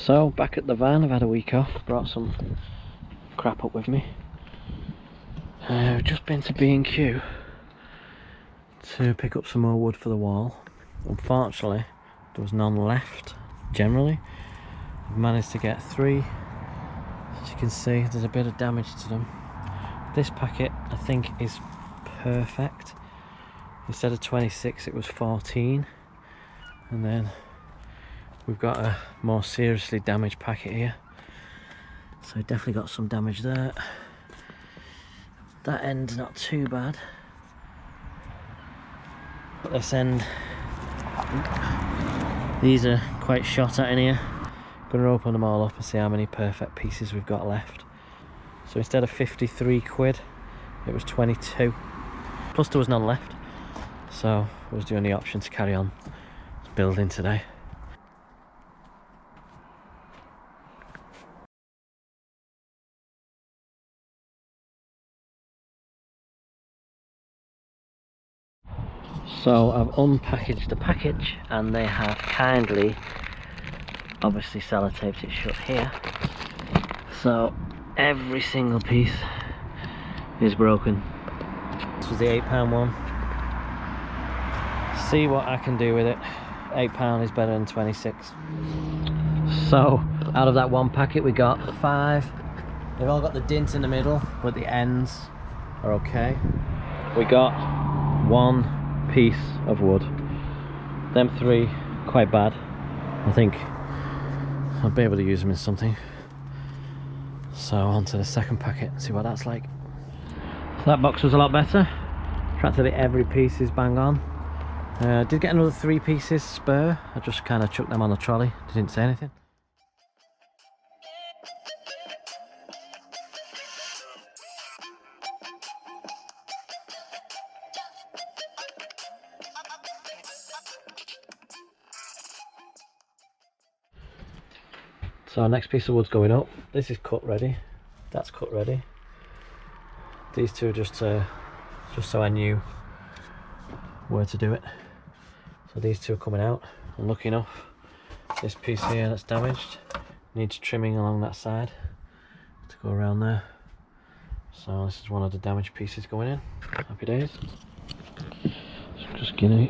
So back at the van, I've had a week off, brought some crap up with me. I've just been to B&Q to pick up some more wood for the wall. Unfortunately, there was none left. Generally, I've managed to get 3. As you can see, there's a bit of damage to them. This packet, I think, is perfect. Instead of 26, it was 14. And then we've got a more seriously damaged packet here. So definitely got some damage there. That end's not too bad. But this end, these are quite shot at in here. Gonna open them all up and see how many perfect pieces we've got left. So instead of 53 quid, it was 22. Plus there was none left. So I was doing the option to carry on building today. So I've unpackaged the package and they have kindly, obviously sellotaped it shut here. So every single piece is broken. This was the £8 one. See what I can do with it. £8 is better than 26. So out of that one packet we got 5. They've all got the dint in the middle, but the ends are okay. We got 1 piece of wood. Them 3 quite bad. I think I'll be able to use them in something. So on to the second packet and see what that's like. So that box was a lot better. Practically every piece is bang on. Did get another 3 pieces spare. I just kind of chucked them on the trolley. Didn't say anything. So our next piece of wood's going up. This is cut ready. That's cut ready. These 2 are just so I knew where to do it. So these 2 are coming out. And lucky enough, this piece here that's damaged needs trimming along that side to go around there. So this is one of the damaged pieces going in. Happy days. So just gonna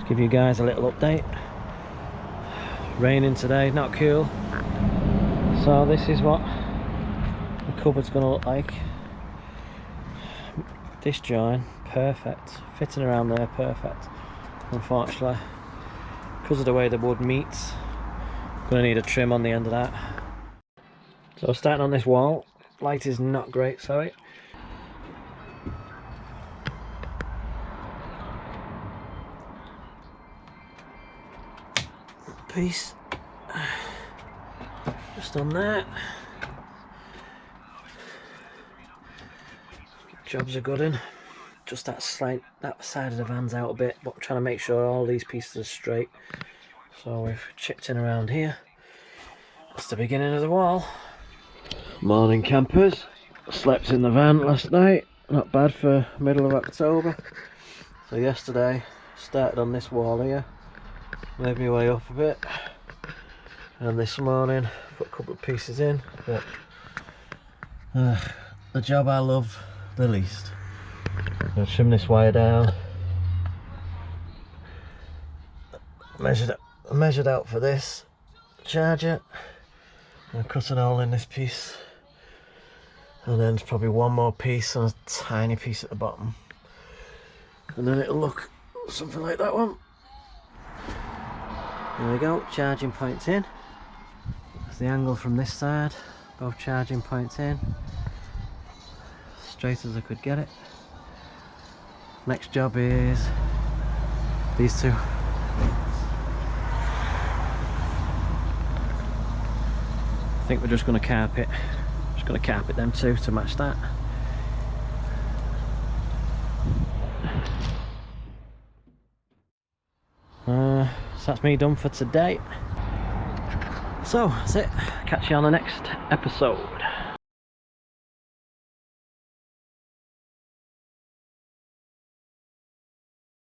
give you guys a little update. Raining today, not cool. So this is what the cupboard's gonna look like. This join, perfect. Fitting around there, perfect. Unfortunately, because of the way the wood meets, I'm gonna need a trim on the end of that. So starting on this wall, light is not great, sorry. Piece just on that. Jobs are good in. Just that side of the van's out a bit, but I'm trying to make sure all these pieces are straight. So we've chipped in around here. That's the beginning of the wall. Morning campers. Slept in the van last night. Not bad for middle of October. So yesterday started on this wall here. Made my way up a bit, and this morning put a couple of pieces in, but the job I love the least. I'm going to trim this wire down. Measured out for this charger, and cut an hole in this piece, and then there's probably one more piece and a tiny piece at the bottom, and then it'll look something like that one. There we go, charging points in. That's the angle from this side, both charging points in. Straight as I could get it. Next job is these 2. I think we're just going to carpet. Just going to carpet them 2 to match that. So that's me done for today. So that's it. Catch you on the next episode.